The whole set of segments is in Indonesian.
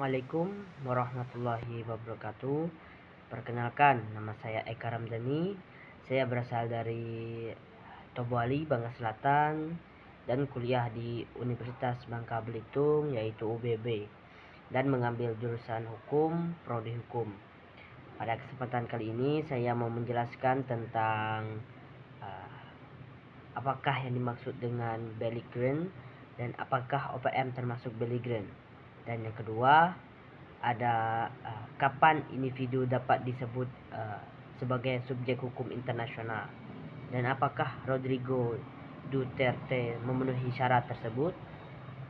Assalamualaikum warahmatullahi wabarakatuh. Perkenalkan, nama saya Eka Ramdhani. Saya berasal dari Tobuali, Bangka Selatan, dan kuliah di Universitas Bangka Belitung, yaitu UBB, dan mengambil jurusan hukum, prodi hukum. Pada kesempatan kali ini saya mau menjelaskan tentang apakah yang dimaksud dengan belligerent dan apakah OPM termasuk belligerent. Dan yang kedua, ada kapan individu dapat disebut sebagai subjek hukum internasional, dan apakah Rodrigo Duterte memenuhi syarat tersebut.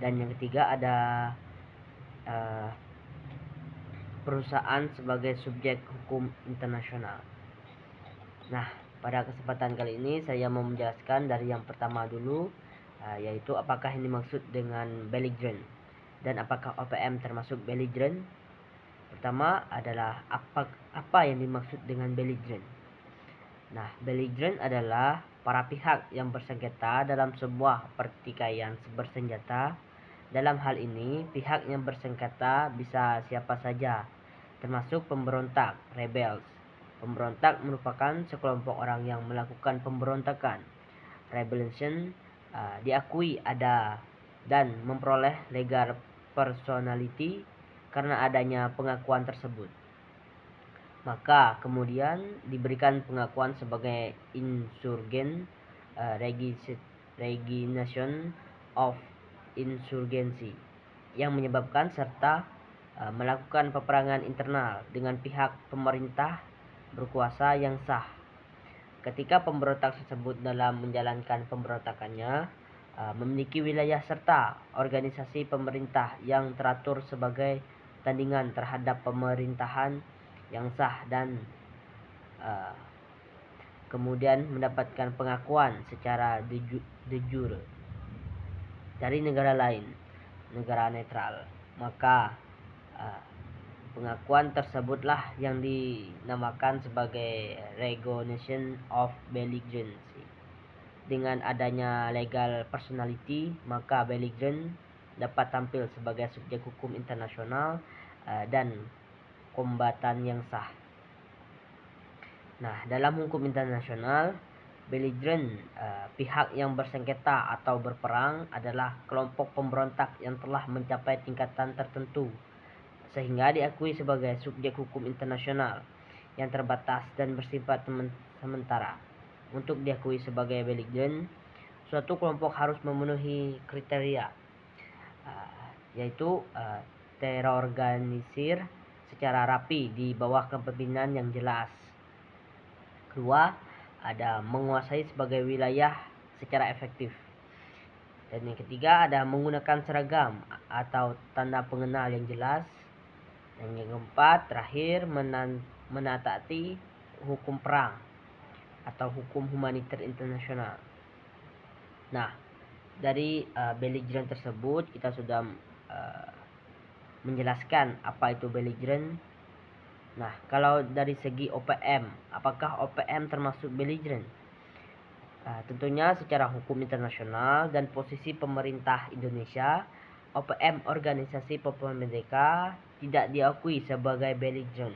Dan yang ketiga, ada perusahaan sebagai subjek hukum internasional. Nah, pada kesempatan kali ini saya mau menjelaskan dari yang pertama dulu, yaitu apakah yang dimaksud dengan belligerent dan apakah OPM termasuk belligerent. Pertama adalah apa yang dimaksud dengan belligerent. Nah, belligerent adalah para pihak yang bersengketa dalam sebuah pertikaian bersenjata. Dalam hal ini, pihak yang bersengketa bisa siapa saja, termasuk pemberontak, rebels. Pemberontak merupakan sekelompok orang yang melakukan pemberontakan. Rebellion diakui ada dan memperoleh legal personality karena adanya pengakuan tersebut. Maka kemudian diberikan pengakuan sebagai insurgent, resignation of insurgency, yang menyebabkan serta melakukan peperangan internal dengan pihak pemerintah berkuasa yang sah. Ketika pemberontak tersebut dalam menjalankan pemberontakannya memiliki wilayah serta organisasi pemerintah yang teratur sebagai tandingan terhadap pemerintahan yang sah, dan kemudian mendapatkan pengakuan secara de jure dari negara lain, negara netral, maka pengakuan tersebutlah yang dinamakan sebagai recognition of belligerency. Dengan adanya legal personality, maka belligerent dapat tampil sebagai subjek hukum internasional dan kombatan yang sah. Nah, dalam hukum internasional, belligerent, pihak yang bersengketa atau berperang, adalah kelompok pemberontak yang telah mencapai tingkatan tertentu sehingga diakui sebagai subjek hukum internasional yang terbatas dan bersifat sementara. Untuk diakui sebagai belligerent, suatu kelompok harus memenuhi kriteria, yaitu terorganisir secara rapi di bawah kepemimpinan yang jelas. Kedua, ada menguasai sebagai wilayah secara efektif. Dan yang ketiga, ada menggunakan seragam atau tanda pengenal yang jelas. Dan yang keempat, terakhir, menaati hukum perang atau hukum humaniter internasional. Nah, dari belligerent tersebut kita sudah menjelaskan apa itu belligerent. Nah, kalau dari segi OPM, apakah OPM termasuk belligerent? Tentunya secara hukum internasional dan posisi pemerintah Indonesia, OPM, Organisasi Papua Merdeka, tidak diakui sebagai belligerent.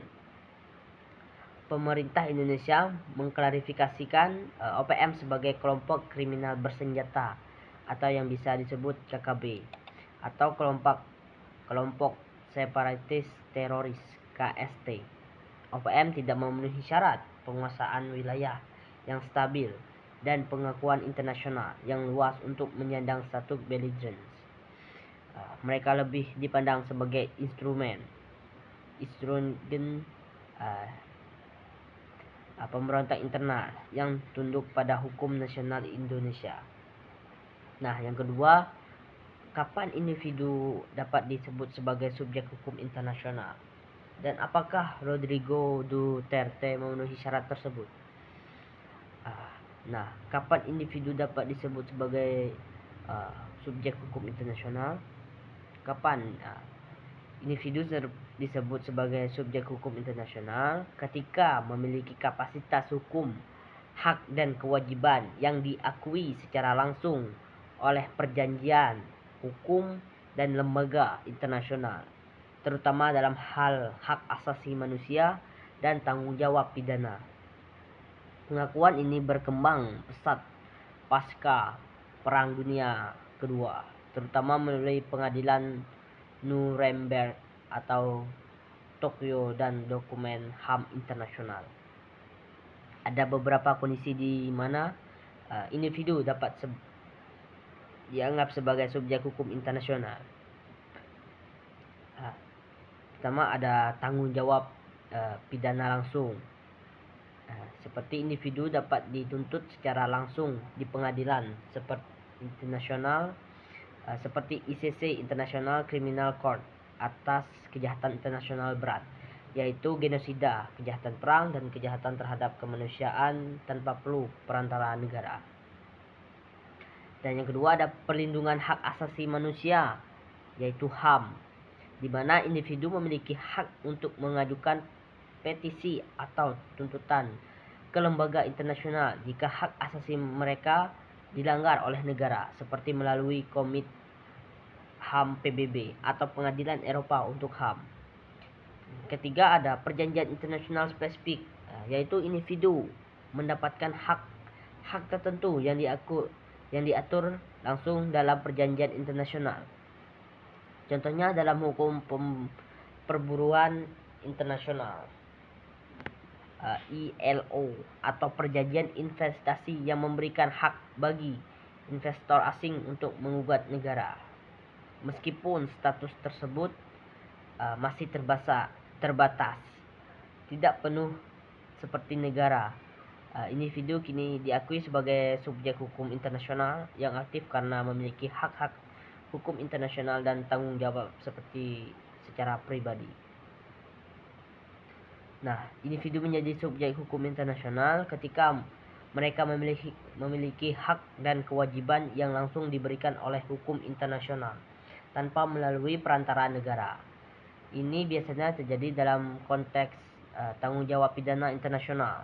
Pemerintah Indonesia mengklarifikasikan OPM sebagai kelompok kriminal bersenjata atau yang bisa disebut KKB, atau kelompok separatis teroris KST. OPM tidak memenuhi syarat penguasaan wilayah yang stabil dan pengakuan internasional yang luas untuk menyandang status belligerent. Mereka lebih dipandang sebagai instrumen pemberontak internal yang tunduk pada hukum nasional Indonesia. Nah, yang kedua, kapan individu dapat disebut sebagai subjek hukum internasional dan apakah Rodrigo Duterte memenuhi syarat tersebut? Nah, kapan individu dapat disebut sebagai subjek hukum internasional? Kapan individu disebut sebagai subjek hukum internasional? Ketika memiliki kapasitas hukum, hak dan kewajiban yang diakui secara langsung oleh perjanjian hukum dan lembaga internasional. terutama dalam hal hak asasi manusia dan tanggung jawab pidana. Pengakuan ini berkembang pesat pasca Perang Dunia Kedua, terutama melalui pengadilan Nuremberg atau Tokyo dan dokumen HAM internasional. Ada beberapa kondisi di mana individu dapat dianggap sebagai subjek hukum internasional. Pertama, ada tanggung jawab pidana langsung. Seperti individu dapat dituntut secara langsung di pengadilan seperti internasional, seperti ICC International Criminal Court atas kejahatan internasional berat, yaitu genosida, kejahatan perang, dan kejahatan terhadap kemanusiaan tanpa perlu perantara negara. Dan yang kedua, ada perlindungan hak asasi manusia, yaitu HAM, di mana individu memiliki hak untuk mengajukan petisi atau tuntutan ke lembaga internasional jika hak asasi mereka dilanggar oleh negara, seperti melalui Komite HAM PBB atau Pengadilan Eropa untuk HAM. Ketiga, ada perjanjian internasional spesifik, yaitu individu mendapatkan hak tertentu yang diatur langsung dalam perjanjian internasional. Contohnya dalam hukum perburuan internasional, ILO, atau perjanjian investasi yang memberikan hak bagi investor asing untuk menggugat negara, meskipun status tersebut masih terbatas, tidak penuh seperti negara. Individu kini diakui sebagai subjek hukum internasional yang aktif karena memiliki hak-hak hukum internasional dan tanggung jawab seperti secara pribadi. Nah, individu menjadi subjek hukum internasional ketika mereka memiliki hak dan kewajiban yang langsung diberikan oleh hukum internasional tanpa melalui perantara negara. Ini biasanya terjadi dalam konteks tanggung jawab pidana internasional,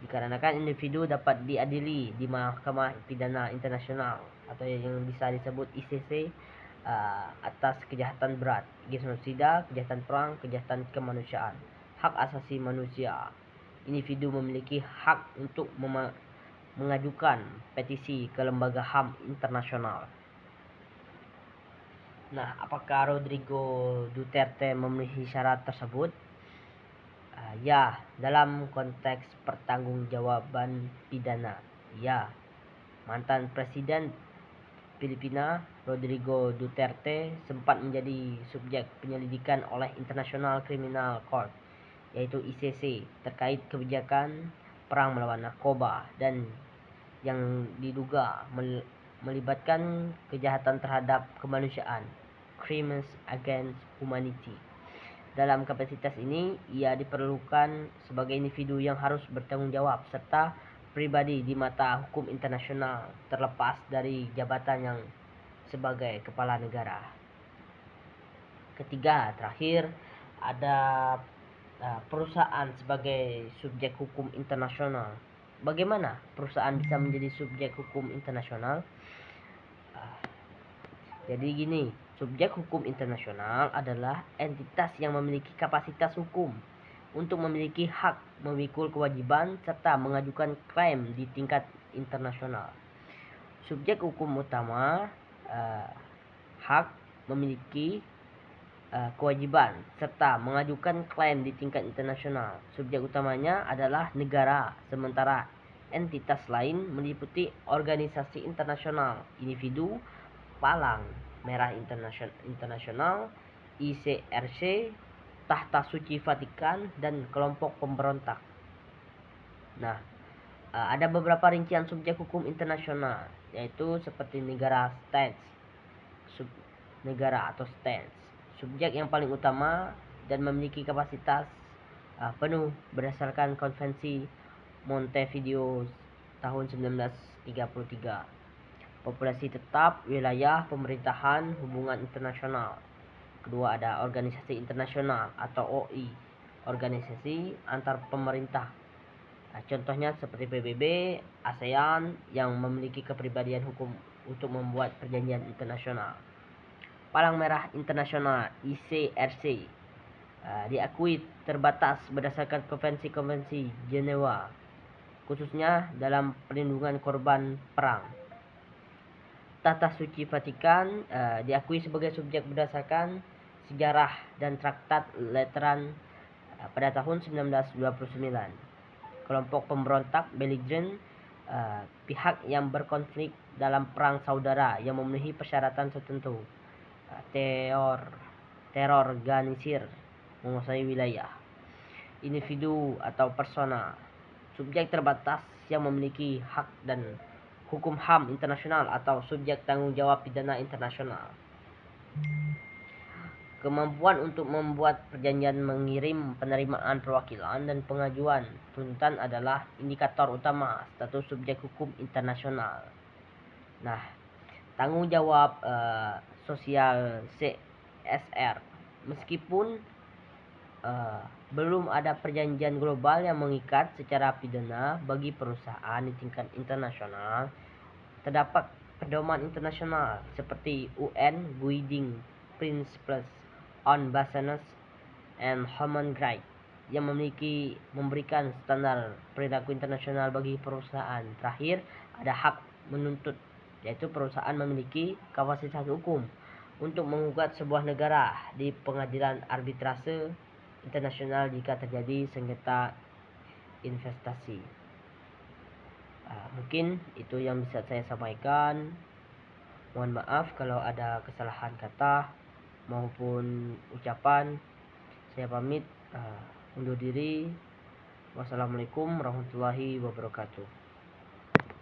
dikarenakan individu dapat diadili di Mahkamah Pidana Internasional atau yang bisa disebut ICC atas kejahatan berat, genosida, kejahatan perang, kejahatan kemanusiaan, hak asasi manusia. Individu memiliki hak untuk mengajukan petisi ke lembaga HAM internasional. Nah, apakah Rodrigo Duterte memenuhi syarat tersebut? Ya, dalam konteks pertanggungjawaban pidana, ya. Mantan Presiden Filipina Rodrigo Duterte sempat menjadi subjek penyelidikan oleh International Criminal Court, yaitu ICC, terkait kebijakan perang melawan narkoba dan yang diduga melibatkan kejahatan terhadap kemanusiaan, crimes against humanity. Dalam kapasitas ini, ia diperlukan sebagai individu yang harus bertanggung jawab serta pribadi di mata hukum internasional, terlepas dari jabatan yang sebagai kepala negara. Ketiga, terakhir, ada perusahaan sebagai subjek hukum internasional. Bagaimana perusahaan bisa menjadi subjek hukum internasional? Jadi gini, subjek hukum internasional adalah entitas yang memiliki kapasitas hukum untuk memiliki hak, memikul kewajiban, serta mengajukan klaim di tingkat internasional. Subjek hukum utama hak, memiliki kewajiban, serta mengajukan klaim di tingkat internasional. Subjek utamanya adalah negara, sementara entitas lain meliputi organisasi internasional, individu, Palang Merah Internasional, ICRC, Tahta Suci Vatikan, dan kelompok pemberontak. Nah, ada beberapa rincian subjek hukum internasional, yaitu seperti negara atau states. Subjek yang paling utama dan memiliki kapasitas penuh berdasarkan Konvensi Montevideo tahun 1933. Populasi tetap, wilayah, pemerintahan, hubungan internasional. Kedua, ada organisasi internasional atau OI, organisasi antar pemerintah. Contohnya seperti PBB, ASEAN yang memiliki kepribadian hukum untuk membuat perjanjian internasional. Palang Merah Internasional (ICRC) diakui terbatas berdasarkan konvensi-konvensi Jenewa, khususnya dalam perlindungan korban perang. Tata Suci Vatikan diakui sebagai subjek berdasarkan sejarah dan Traktat Lateran pada tahun 1929. Kelompok pemberontak belligerent, pihak yang berkonflik dalam perang saudara yang memenuhi persyaratan tertentu. Teror organisir menguasai wilayah. Individu atau persona, subjek terbatas yang memiliki hak dan hukum HAM internasional atau subjek tanggung jawab pidana internasional. Kemampuan untuk membuat perjanjian mengirim penerimaan perwakilan dan pengajuan tuntutan adalah indikator utama status subjek hukum internasional. Nah, tanggung jawab sosial CSR, meskipun belum ada perjanjian global yang mengikat secara pidana bagi perusahaan di tingkat internasional, terdapat pedoman internasional seperti UN Guiding Principles on Business and Human Rights yang memberikan standar perilaku internasional bagi perusahaan. Terakhir, ada hak menuntut, yaitu perusahaan memiliki kapasitas hukum untuk menggugat sebuah negara di pengadilan arbitrase internasional jika terjadi sengketa investasi. Mungkin itu yang bisa saya sampaikan. Mohon maaf kalau ada kesalahan kata maupun ucapan. Saya pamit undur diri. Wassalamualaikum warahmatullahi wabarakatuh.